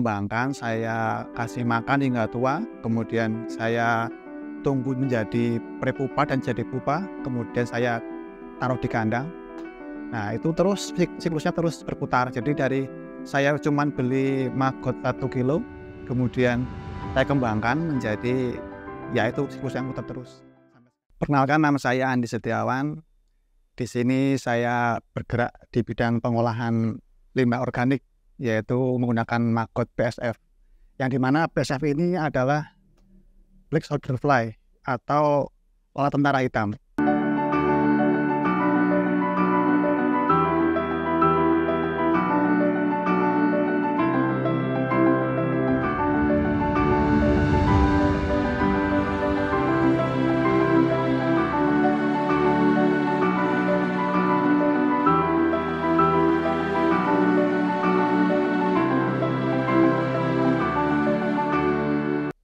kembangkan, saya kasih makan hingga tua, kemudian saya tunggu menjadi prepupa dan jadi pupa, kemudian saya taruh di kandang. Nah, itu terus siklusnya terus berputar. Jadi dari saya cuman beli maggot 1 kilo, kemudian saya kembangkan menjadi, ya itu siklus yang putar terus. Perkenalkan, nama saya Andi Setiawan. Di sini saya bergerak di bidang pengolahan limbah organik, yaitu menggunakan maggot BSF. Yang dimana BSF ini adalah Black Soldier Fly atau lalat tentara hitam.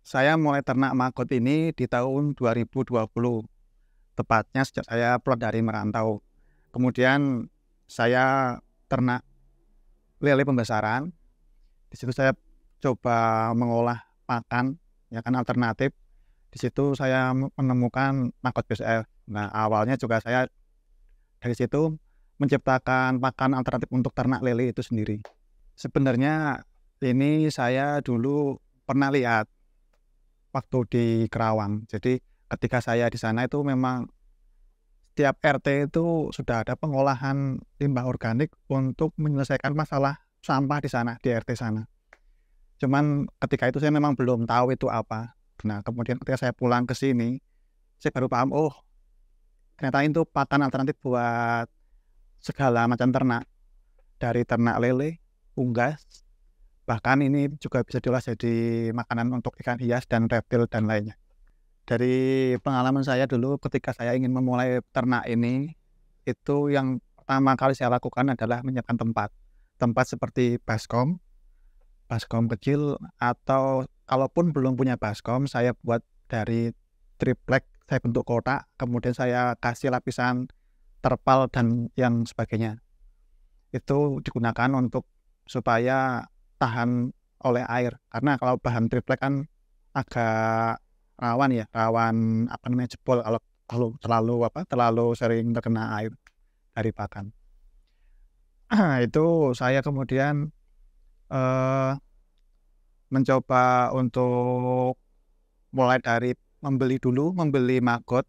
Saya mulai ternak maggot ini di tahun 2020, tepatnya sejak saya pulang dari merantau. Kemudian saya ternak lele pembesaran. Di situ saya coba mengolah pakan, ya kan, alternatif. Di situ saya menemukan maggot BSF. Nah, awalnya juga saya dari situ menciptakan pakan alternatif untuk ternak lele itu sendiri. Sebenarnya ini saya dulu pernah lihat waktu di Kerawang. Jadi ketika saya di sana itu memang setiap RT itu sudah ada pengolahan limbah organik untuk menyelesaikan masalah sampah di sana, di RT sana. Cuman ketika itu saya memang belum tahu itu apa. Nah, kemudian ketika saya pulang ke sini, saya baru paham, oh ternyata itu pakan alternatif buat segala macam ternak. Dari ternak lele, unggas, bahkan ini juga bisa diolah jadi makanan untuk ikan hias dan reptil dan lainnya. Dari pengalaman saya dulu ketika saya ingin memulai ternak ini, itu yang pertama kali saya lakukan adalah menyiapkan tempat. Tempat seperti baskom kecil, atau kalaupun belum punya baskom, saya buat dari triplek, saya bentuk kotak, kemudian saya kasih lapisan terpal dan yang sebagainya. Itu digunakan untuk supaya tahan oleh air, karena kalau bahan triplek kan agak rawan jebol kalau terlalu sering terkena air dari pakan. Itu saya kemudian mencoba untuk mulai dari membeli maggot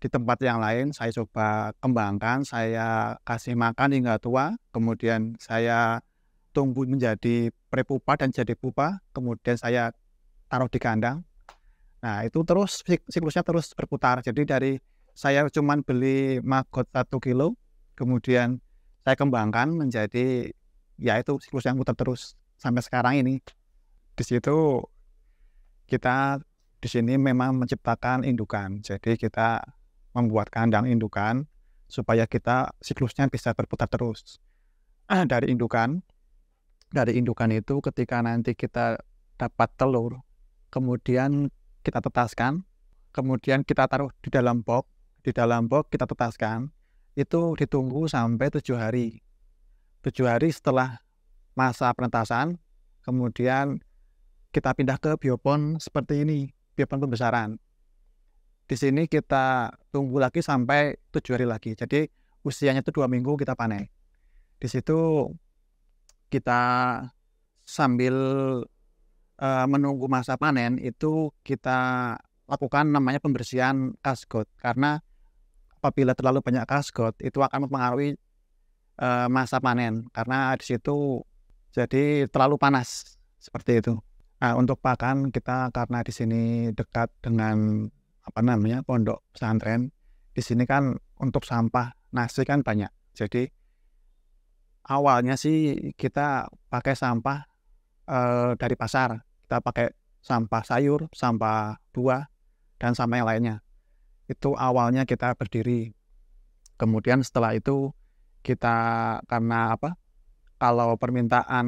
di tempat yang lain. Saya coba kembangkan, saya kasih makan hingga tua, kemudian saya tunggu menjadi prepupa dan jadi pupa, kemudian saya taruh di kandang. Nah, itu terus siklusnya terus berputar. Jadi dari saya cuman beli maggot 1 kilo, kemudian saya kembangkan menjadi, ya itu siklus yang putar terus sampai sekarang ini. Di situ kita di sini memang menciptakan indukan. Jadi kita membuat kandang indukan supaya kita siklusnya bisa berputar terus. Dari indukan itu ketika nanti kita dapat telur, kemudian kita tetaskan, kemudian kita taruh di dalam box kita tetaskan, itu ditunggu sampai 7 hari. 7 hari setelah masa penetasan, kemudian kita pindah ke biopon seperti ini, biopon pembesaran. Di sini kita tunggu lagi sampai 7 hari lagi. Jadi usianya itu 2 minggu kita panen. Di situ kita sambil menunggu masa panen itu kita lakukan namanya pembersihan kasgot, karena apabila terlalu banyak kasgot itu akan mempengaruhi masa panen, karena di situ jadi terlalu panas seperti itu. Nah, untuk pakan kita karena di sini dekat dengan pondok pesantren, di sini kan untuk sampah nasi kan banyak. Jadi awalnya sih kita pakai sampah dari pasar. Kita pakai sampah sayur, sampah buah, dan sampah yang lainnya. Itu awalnya kita berdiri. Kemudian setelah itu kita, karena kalau permintaan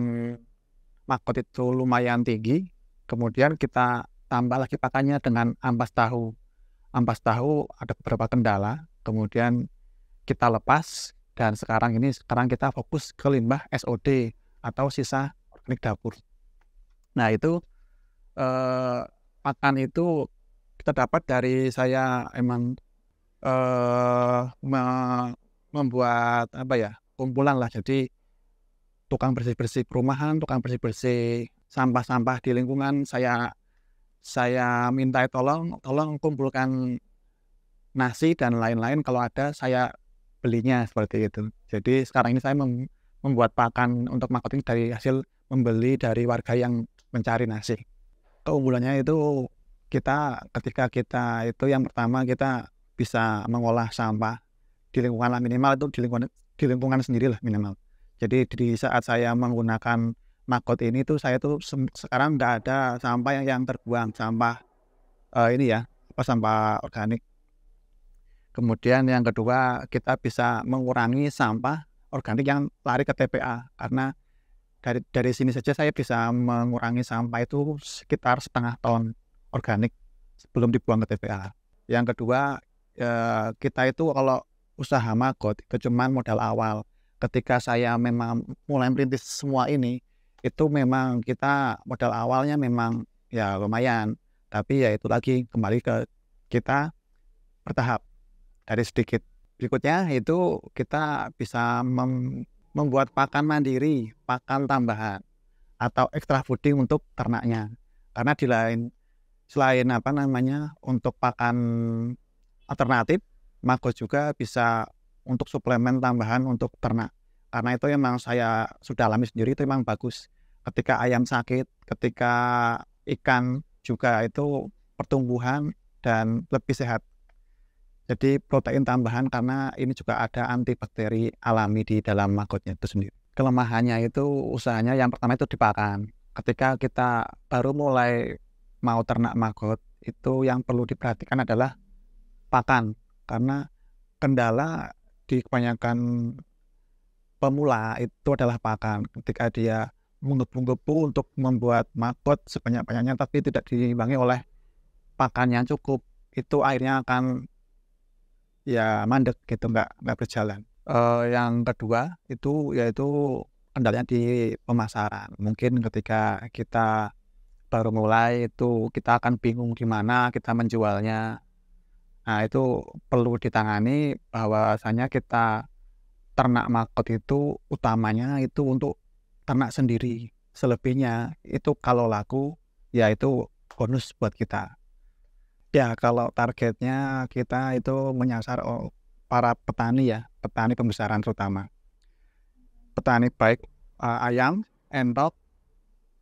maggot itu lumayan tinggi, kemudian kita tambah lagi pakannya dengan ampas tahu. Ampas tahu ada beberapa kendala, kemudian kita lepas, dan sekarang kita fokus ke limbah SOD atau sisa organik dapur. Nah itu pakan itu kita dapat dari saya emang membuat apa ya, kumpulan lah. Jadi tukang bersih-bersih perumahan, tukang bersih-bersih sampah-sampah di lingkungan, saya minta tolong kumpulkan nasi dan lain-lain, kalau ada saya belinya seperti itu. Jadi sekarang ini saya membuat pakan untuk makot ini dari hasil membeli dari warga yang mencari nasi. Keunggulannya itu ketika kita itu yang pertama kita bisa mengolah sampah di lingkungan lah, minimal itu di lingkungan sendiri lah minimal. Jadi di saat saya menggunakan makot ini tuh saya tuh sekarang nggak ada sampah yang terbuang, sampah ini ya, sampah organik. Kemudian yang kedua, kita bisa mengurangi sampah organik yang lari ke TPA, karena dari sini saja saya bisa mengurangi sampah itu sekitar 0,5 ton organik sebelum dibuang ke TPA. Yang kedua, kita itu kalau usaha makot itu cuma modal awal. Ketika saya memang mulai merintis semua ini, itu memang kita modal awalnya memang ya lumayan, tapi ya itu lagi kembali ke kita bertahap dari sedikit. Berikutnya itu kita bisa membuat pakan mandiri, pakan tambahan atau extra fooding untuk ternaknya. Karena selain untuk pakan alternatif, makot juga bisa untuk suplemen tambahan untuk ternak. Karena itu memang saya sudah alami sendiri, itu memang bagus. Ketika ayam sakit, ketika ikan juga itu pertumbuhan dan lebih sehat. Jadi protein tambahan karena ini juga ada antibakteri alami di dalam makotnya itu sendiri. Kelemahannya itu usahanya yang pertama itu di pakan. Ketika kita baru mulai mau ternak makot, itu yang perlu diperhatikan adalah pakan. Karena kendala di kebanyakan pemula itu adalah pakan. Ketika dia menggebu-gebu untuk membuat makot sebanyak-banyaknya tapi tidak diimbangi oleh pakan yang cukup, itu akhirnya akan ya mandek gitu, nggak berjalan. Yang kedua itu yaitu kendalanya di pemasaran. Mungkin ketika kita baru mulai itu kita akan bingung gimana kita menjualnya. Nah itu perlu ditangani, bahwasanya kita ternak makot itu utamanya itu untuk ternak sendiri. Selebihnya itu kalau laku ya itu bonus buat kita. Ya, kalau targetnya kita itu menyasar para petani ya, petani pembesaran terutama. Petani baik ayam, entok,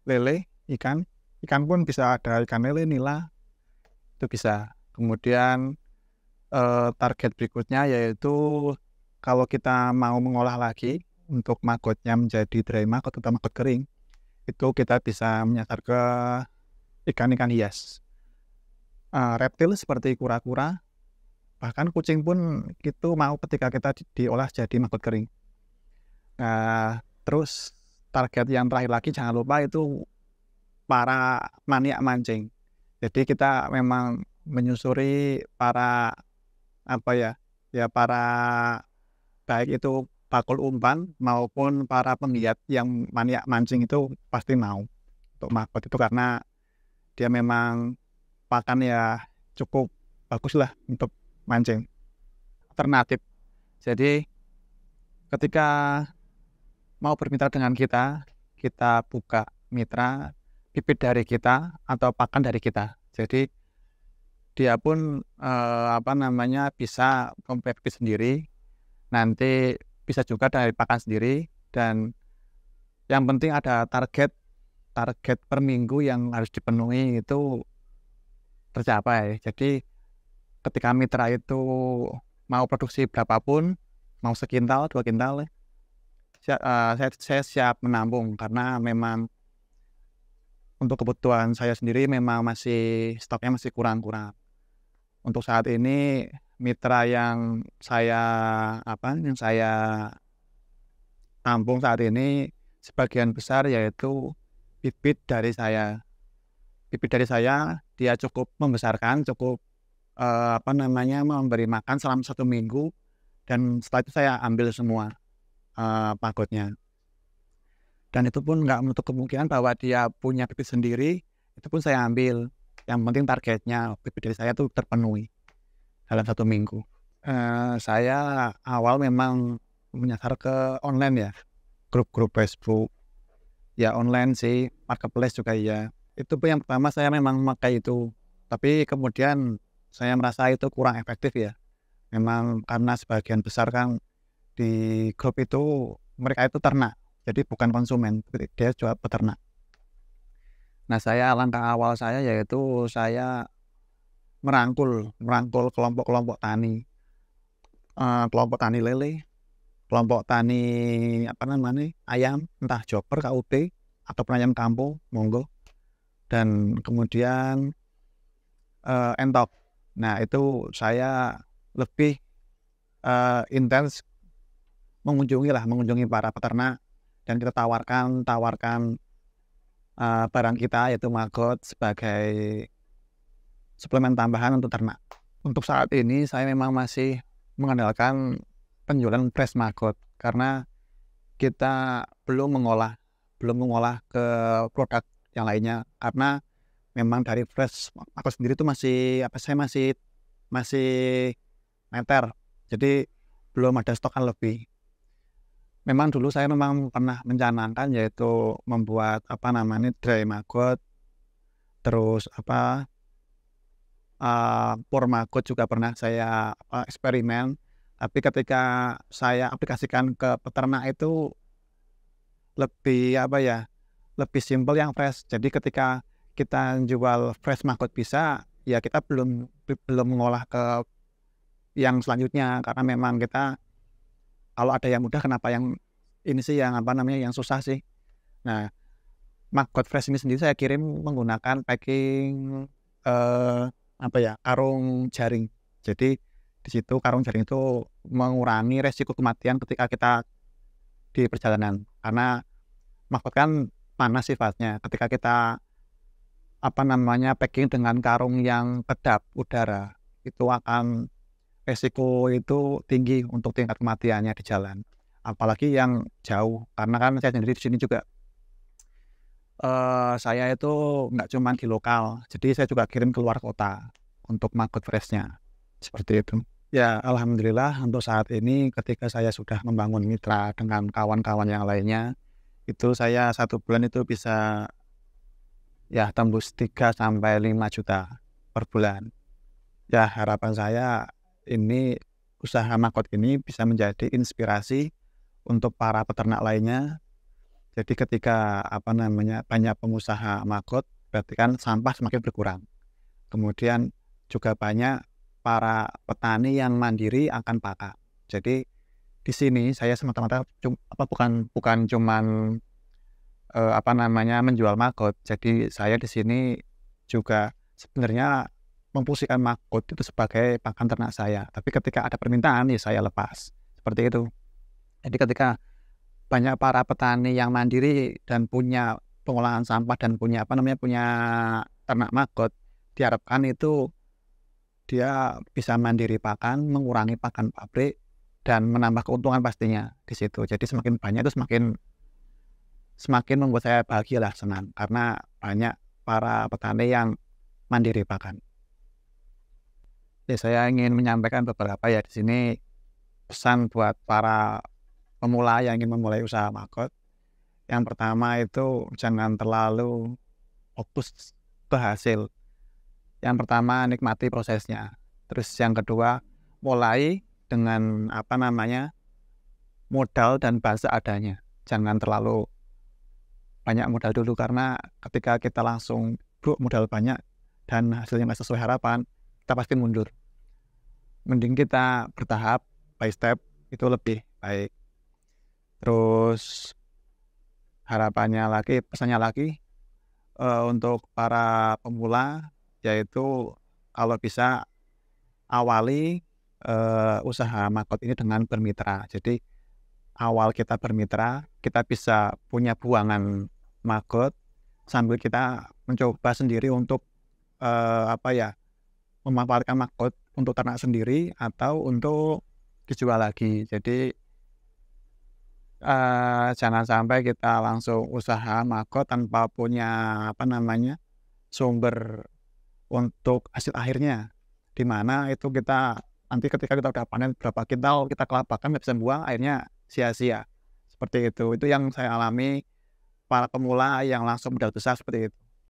lele, ikan. Ikan pun bisa ada ikan lele, nila, itu bisa. Kemudian target berikutnya yaitu kalau kita mau mengolah lagi untuk makotnya menjadi dry makot atau makot kering, itu kita bisa menyasar ke ikan-ikan hias. Reptil seperti kura-kura, bahkan kucing pun itu mau ketika kita diolah jadi makot kering. Nah, terus target yang terakhir lagi jangan lupa itu para maniak mancing. Jadi kita memang menyusuri para para baik itu bakul umpan maupun para penggiat yang maniak mancing itu pasti mau untuk makot itu, karena dia memang pakan ya cukup bagus lah untuk mancing alternatif. Jadi ketika mau bermitra dengan kita buka mitra, bibit dari kita atau pakan dari kita. Jadi dia pun bisa mempunyai bibit sendiri, nanti bisa juga dari pakan sendiri, dan yang penting ada target per minggu yang harus dipenuhi itu tercapai. Jadi ketika mitra itu mau produksi berapapun, mau sekintal, 2 kintal, saya siap menampung, karena memang untuk kebutuhan saya sendiri memang stoknya masih kurang. Untuk saat ini mitra yang saya tampung saat ini sebagian besar yaitu bibit dari saya. Dia cukup membesarkan, cukup memberi makan selama 1 minggu, dan setelah itu saya ambil semua makotnya. dan itu pun nggak menutup kemungkinan bahwa dia punya bibit sendiri, itu pun saya ambil. Yang penting targetnya bibit dari saya tuh terpenuhi dalam 1 minggu. Saya awal memang menyasar ke online ya, grup-grup Facebook, ya online sih, marketplace juga iya. Itu pun yang pertama saya memang memakai itu, tapi kemudian saya merasa itu kurang efektif ya. Memang karena sebagian besar kan di grup itu mereka itu ternak, jadi bukan konsumen, dia jual peternak. Nah, langkah awal saya yaitu saya merangkul kelompok-kelompok tani, kelompok tani lele, kelompok tani ayam, entah joper, KUB, ataupun ayam kampung, monggo. Dan kemudian entok. Nah, itu saya lebih intens mengunjungi para peternak, dan kita tawarkan barang kita yaitu maggot sebagai suplemen tambahan untuk ternak. Untuk saat ini saya memang masih mengandalkan penjualan fresh maggot karena kita belum mengolah ke produk yang lainnya, karena memang dari fresh maggot sendiri itu saya masih meter, jadi belum ada stokan lebih. Memang dulu saya pernah mencanangkan yaitu membuat dry maggot, terus pour maggot juga pernah saya eksperimen, tapi ketika saya aplikasikan ke peternak itu lebih simpel yang fresh. Jadi ketika kita jual fresh maggot bisa, ya kita belum mengolah ke yang selanjutnya, karena memang kita kalau ada yang mudah, kenapa yang ini sih yang yang susah sih. Nah, maggot fresh ini sendiri saya kirim menggunakan packing karung jaring. Jadi di situ karung jaring itu mengurangi resiko kematian ketika kita di perjalanan, karena maggot kan panas sifatnya. Ketika kita packing dengan karung yang kedap udara, itu akan resiko itu tinggi untuk tingkat kematiannya di jalan, apalagi yang jauh. Karena kan saya sendiri di sini juga saya itu nggak cuma di lokal, jadi saya juga kirim keluar kota untuk maggot freshnya, seperti itu. Ya, alhamdulillah untuk saat ini ketika saya sudah membangun mitra dengan kawan-kawan yang lainnya, itu saya 1 bulan itu bisa ya tembus 3-5 juta per bulan. Ya, harapan saya ini usaha maggot ini bisa menjadi inspirasi untuk para peternak lainnya. Jadi ketika banyak pengusaha maggot, berarti kan sampah semakin berkurang. Kemudian juga banyak para petani yang mandiri akan pakan. Jadi di sini saya semata-mata bukan cuman menjual maggot. Jadi saya di sini juga sebenarnya memfungsikan maggot itu sebagai pakan ternak saya. Tapi ketika ada permintaan, ya saya lepas. Seperti itu. Jadi ketika banyak para petani yang mandiri dan punya pengolahan sampah dan punya punya ternak maggot, diharapkan itu dia bisa mandiri pakan, mengurangi pakan pabrik, dan menambah keuntungan pastinya di situ. Jadi semakin banyak itu semakin membuat saya bahagia lah, senang, karena banyak para petani yang mandiri pakan. Ya, saya ingin menyampaikan beberapa ya di sini pesan buat para pemula yang ingin memulai usaha maggot. Yang pertama itu jangan terlalu fokus ke hasil. Yang pertama nikmati prosesnya. Terus yang kedua, mulai dengan modal dan bahasa adanya. Jangan terlalu banyak modal dulu, karena ketika kita langsung modal banyak dan hasilnya nggak sesuai harapan, kita pasti mundur. Mending kita bertahap, by step, itu lebih baik. Terus pesannya lagi untuk para pemula, yaitu kalau bisa awali usaha maggot ini dengan bermitra. Jadi awal kita bermitra, kita bisa punya buangan maggot sambil kita mencoba sendiri untuk memanfaatkan maggot untuk ternak sendiri atau untuk dijual lagi. Jadi Jangan sampai kita langsung usaha magot tanpa punya, sumber untuk hasil akhirnya. Di mana itu kita nanti ketika kita udah panen berapa kintal, kita kelabakan nggak bisa buang, akhirnya sia-sia. Seperti itu. Itu yang saya alami para pemula yang langsung modal besar seperti itu.